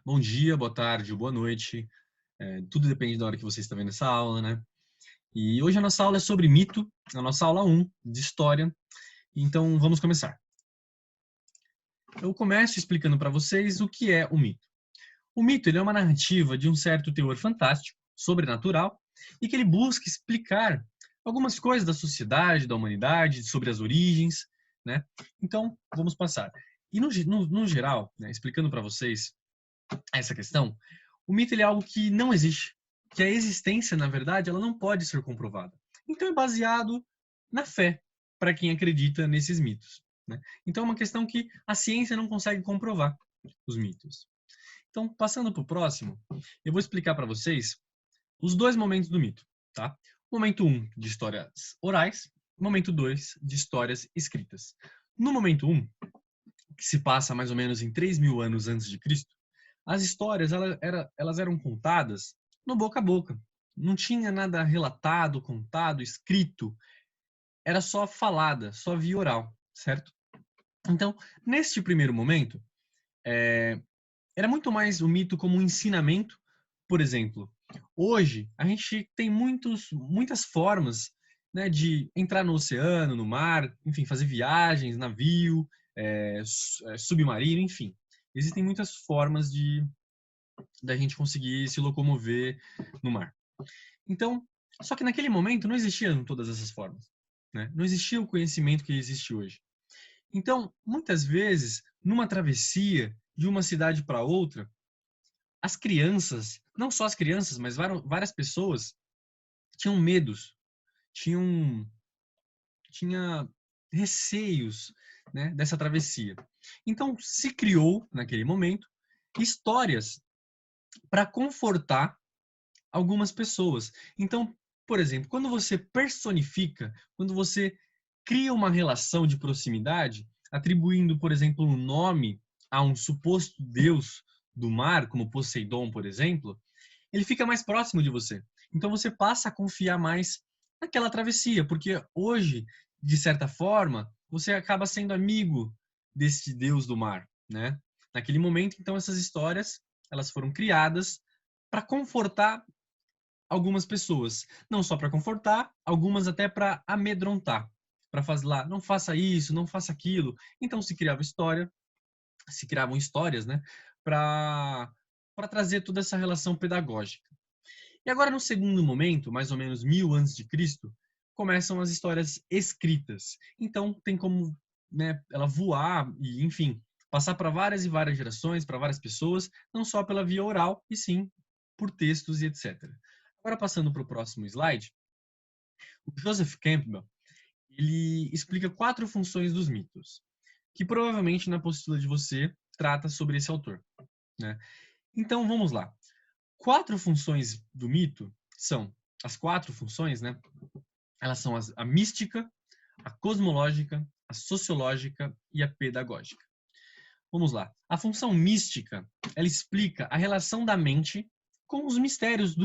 Bom dia, boa tarde, boa noite. Tudo depende da hora que você está vendo essa aula, né? E hoje a nossa aula é sobre mito, a nossa aula 1 de História. Então, vamos começar. Eu começo explicando para vocês o que é o mito. O mito ele é uma narrativa de um certo teor fantástico, sobrenatural, e que ele busca explicar algumas coisas da sociedade, da humanidade, sobre as origens, né? Então, vamos passar. E no geral, né, explicando para vocês essa questão, o mito ele é algo que não existe, que a existência, na verdade, ela não pode ser comprovada. Então é baseado na fé para quem acredita nesses mitos, né? Então é uma questão que a ciência não consegue comprovar os mitos. Então, passando para o próximo, eu vou explicar para vocês os dois momentos do mito, tá? Momento 1 de histórias orais, momento 2 de histórias escritas. No momento 1, que se passa mais ou menos em 3.000 anos antes de Cristo, as histórias elas eram contadas no boca a boca. Não tinha nada relatado, contado, escrito. Era só falada, só via oral, certo? Então, neste primeiro momento, era muito mais o mito como um ensinamento. Por exemplo, hoje a gente tem muitas formas, né, de entrar no oceano, no mar, enfim, fazer viagens, navio, submarino, enfim. Existem muitas formas da gente conseguir se locomover no mar. Então, só que naquele momento não existiam todas essas formas, né? Não existia o conhecimento que existe hoje. Então, muitas vezes, numa travessia de uma cidade para outra, as crianças, não só as crianças, mas várias pessoas tinham medos, tinham tinha receios, né, dessa travessia. Então, se criou naquele momento histórias para confortar algumas pessoas. Então, por exemplo, quando você personifica, quando você cria uma relação de proximidade, atribuindo, por exemplo, um nome a um suposto deus do mar, como Poseidon, por exemplo, ele fica mais próximo de você. Então você passa a confiar mais naquela travessia, porque hoje, de certa forma, você acaba sendo amigo desse deus do mar, né? Naquele momento, então essas histórias, elas foram criadas para confortar algumas pessoas, não só para confortar, algumas até para amedrontar, para fazer lá, não faça isso, não faça aquilo. Então se criavam histórias, né, para trazer toda essa relação pedagógica. E agora no segundo momento, mais ou menos 1000 antes de Cristo, começam as histórias escritas. Então tem como, né, ela voar e, enfim, passar para várias e várias gerações, para várias pessoas, não só pela via oral, e sim por textos e etc. Agora passando para o próximo slide, o Joseph Campbell, ele explica 4 funções dos mitos, que provavelmente na apostila de você trata sobre esse autor, né? Então vamos lá. 4 funções do mito são as 4 funções, né? Elas são a mística, a cosmológica, a sociológica e a pedagógica. Vamos lá. A função mística, ela explica a relação da mente com os mistérios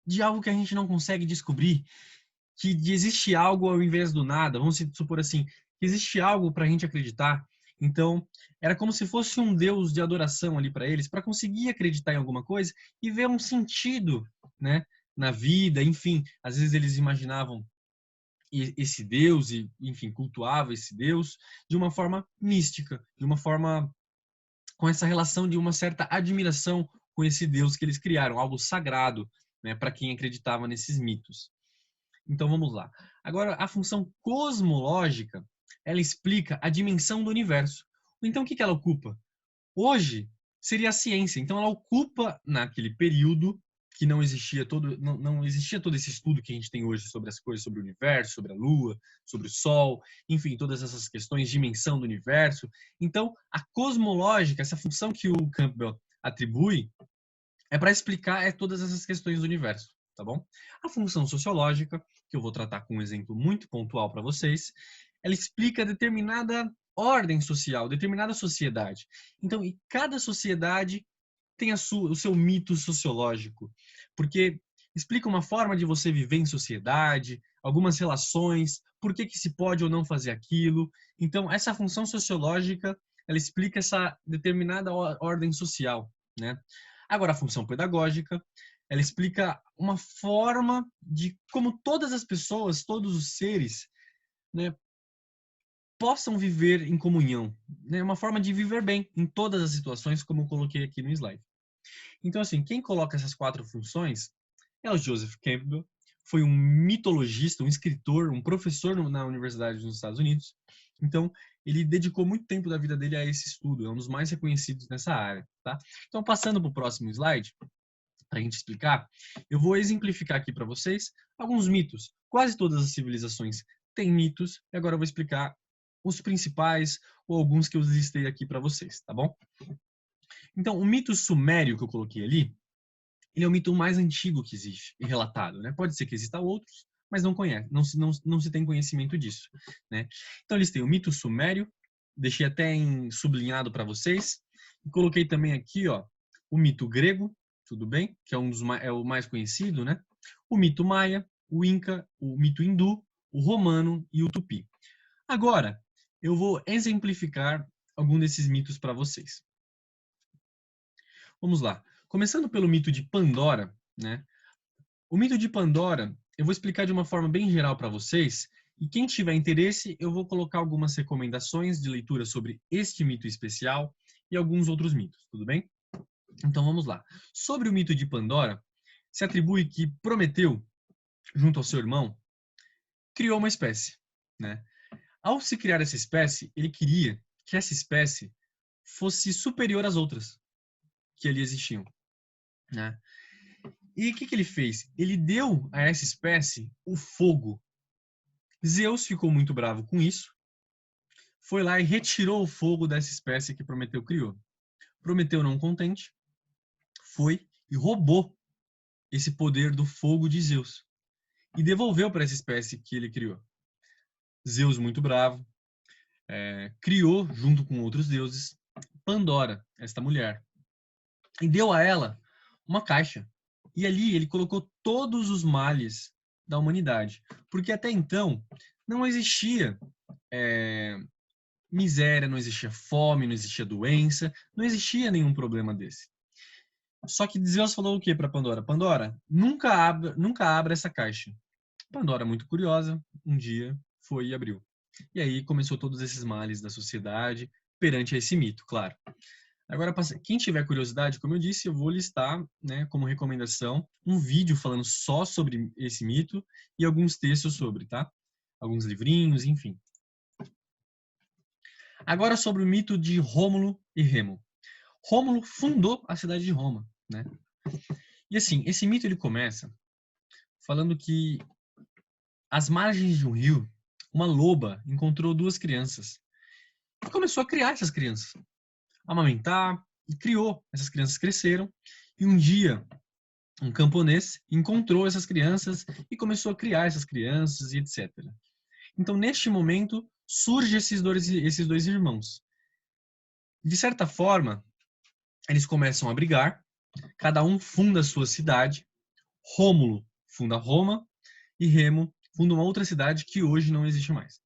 de algo que a gente não consegue descobrir, que existe algo ao invés do nada. Vamos supor assim, que existe algo para a gente acreditar. Então, era como se fosse um Deus de adoração ali para eles, para conseguir acreditar em alguma coisa e ver um sentido, né, na vida. Enfim, às vezes eles imaginavam esse Deus e, enfim, cultuava esse Deus de uma forma mística, de uma forma com essa relação de uma certa admiração com esse Deus que eles criaram, algo sagrado, né, para quem acreditava nesses mitos. Então vamos lá. Agora, a função cosmológica, ela explica a dimensão do universo. Então o que ela ocupa? Hoje seria a ciência. Então ela ocupa naquele período que não existia todo esse estudo que a gente tem hoje sobre as coisas, sobre o universo, sobre a Lua, sobre o Sol, enfim, todas essas questões de dimensão do universo. Então a cosmológica, essa função que o Campbell atribui, é para explicar todas essas questões do universo, tá bom? A função sociológica, que eu vou tratar com um exemplo muito pontual para vocês, ela explica determinada ordem social, determinada sociedade. Então, e cada sociedade tem o seu mito sociológico, porque explica uma forma de você viver em sociedade, algumas relações, por que se pode ou não fazer aquilo. Então, essa função sociológica, ela explica essa determinada ordem social, né? Agora, a função pedagógica, ela explica uma forma de como todas as pessoas, todos os seres, né, possam viver em comunhão, né? Uma forma de viver bem em todas as situações, como eu coloquei aqui no slide. Então, assim, quem coloca essas 4 funções é o Joseph Campbell, foi um mitologista, um escritor, um professor na universidade dos Estados Unidos. Então, ele dedicou muito tempo da vida dele a esse estudo, é um dos mais reconhecidos nessa área, tá? Então, passando para o próximo slide, para a gente explicar, eu vou exemplificar aqui para vocês alguns mitos. Quase todas as civilizações têm mitos, e agora eu vou explicar os principais ou alguns que eu listei aqui para vocês, tá bom? Então, o mito sumério que eu coloquei ali, ele é o mito mais antigo que existe e relatado, né? Pode ser que exista outros, mas não se tem conhecimento disso, né? Então, eles têm o mito sumério, deixei até em sublinhado para vocês, e coloquei também aqui, ó, o mito grego, tudo bem? Que é é o mais conhecido, né? O mito maia, o inca, o mito hindu, o romano e o tupi. Agora, eu vou exemplificar algum desses mitos para vocês. Vamos lá. Começando pelo mito de Pandora, né? O mito de Pandora, eu vou explicar de uma forma bem geral para vocês, e quem tiver interesse, eu vou colocar algumas recomendações de leitura sobre este mito especial e alguns outros mitos, tudo bem? Então vamos lá. Sobre o mito de Pandora, se atribui que Prometeu, junto ao seu irmão, criou uma espécie, né? Ao se criar essa espécie, ele queria que essa espécie fosse superior às outras que ali existiam, né? E o que ele fez? Ele deu a essa espécie o fogo. Zeus ficou muito bravo com isso, foi lá e retirou o fogo dessa espécie que Prometeu criou. Prometeu, não contente, foi e roubou esse poder do fogo de Zeus e devolveu para essa espécie que ele criou. Zeus, muito bravo, criou, junto com outros deuses, Pandora, esta mulher, e deu a ela uma caixa. E ali ele colocou todos os males da humanidade, porque até então não existia miséria, não existia fome, não existia doença, não existia nenhum problema desse. Só que Zeus falou o que para Pandora? Pandora, nunca abra essa caixa. Pandora, muito curiosa, um dia foi e abriu. E aí começou todos esses males da sociedade perante esse mito, claro. Agora, quem tiver curiosidade, como eu disse, eu vou listar, né, como recomendação, um vídeo falando só sobre esse mito e alguns textos sobre, tá? Alguns livrinhos, enfim. Agora sobre o mito de Rômulo e Remo. Rômulo fundou a cidade de Roma, né? E assim, esse mito ele começa falando que às margens de um rio, uma loba encontrou 2 crianças e começou a criar essas crianças, amamentar e criou. Essas crianças cresceram e um dia um camponês encontrou essas crianças e começou a criar essas crianças e etc. Então, neste momento, surgem esses dois irmãos. De certa forma, eles começam a brigar, cada um funda a sua cidade. Rômulo funda Roma e Remo funda uma outra cidade que hoje não existe mais.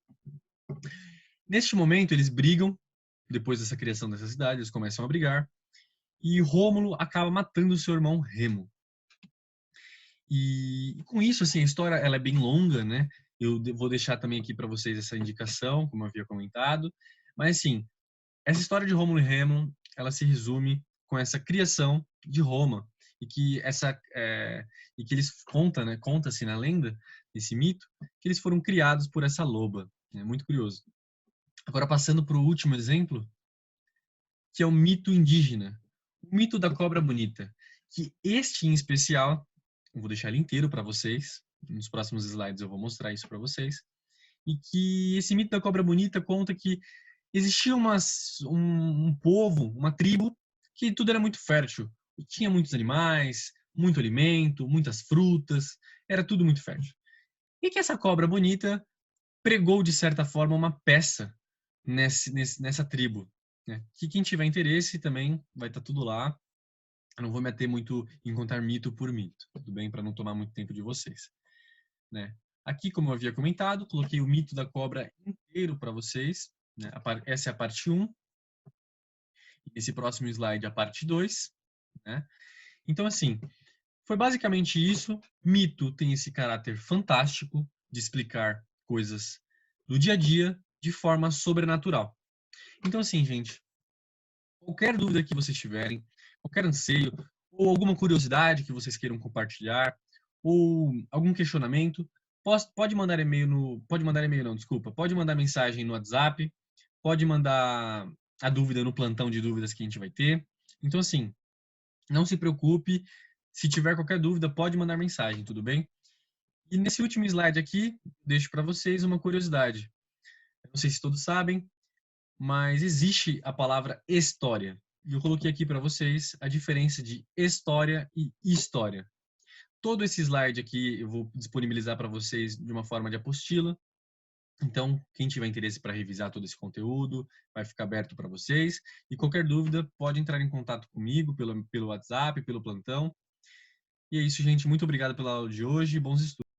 Neste momento, eles brigam, depois dessa criação dessa cidade, eles começam a brigar, e Rômulo acaba matando seu irmão Remo. E com isso, assim, a história ela é bem longa, né? Eu vou deixar também aqui para vocês essa indicação, como eu havia comentado. Mas, assim, essa história de Rômulo e Remo, ela se resume com essa criação de Roma e que e que eles conta-se na lenda, esse mito, que eles foram criados por essa loba. É muito curioso. Agora passando para o último exemplo, que é o mito indígena, o mito da cobra bonita, que este em especial, eu vou deixar ele inteiro para vocês. Nos próximos slides eu vou mostrar isso para vocês. E que esse mito da cobra bonita conta que existia um povo, uma tribo, que tudo era muito fértil. Tinha muitos animais, muito alimento, muitas frutas, era tudo muito fértil. E que essa cobra bonita pregou, de certa forma, uma peça nessa tribo. Né? Que quem tiver interesse também vai estar tudo lá. Eu não vou me ater muito em contar mito por mito, tudo bem? Para não tomar muito tempo de vocês. Né? Aqui, como eu havia comentado, coloquei o mito da cobra inteiro para vocês. Né? Essa é a parte 1. Esse próximo slide, a parte 2, né? Então, assim, foi basicamente isso. Mito tem esse caráter fantástico de explicar coisas do dia a dia de forma sobrenatural. Então, assim, gente, qualquer dúvida que vocês tiverem, qualquer anseio, ou alguma curiosidade que vocês queiram compartilhar, ou algum questionamento, pode mandar e-mail no. Pode mandar e-mail, não, desculpa. Pode mandar mensagem no WhatsApp, pode mandar a dúvida no plantão de dúvidas que a gente vai ter. Então, assim, não se preocupe. Se tiver qualquer dúvida, pode mandar mensagem, tudo bem? E nesse último slide aqui, deixo para vocês uma curiosidade. Não sei se todos sabem, mas existe a palavra história. E eu coloquei aqui para vocês a diferença de história e história. Todo esse slide aqui eu vou disponibilizar para vocês de uma forma de apostila. Então, quem tiver interesse para revisar todo esse conteúdo, vai ficar aberto para vocês. E qualquer dúvida, pode entrar em contato comigo pelo WhatsApp, pelo plantão. E é isso, gente. Muito obrigado pela aula de hoje. Bons estudos.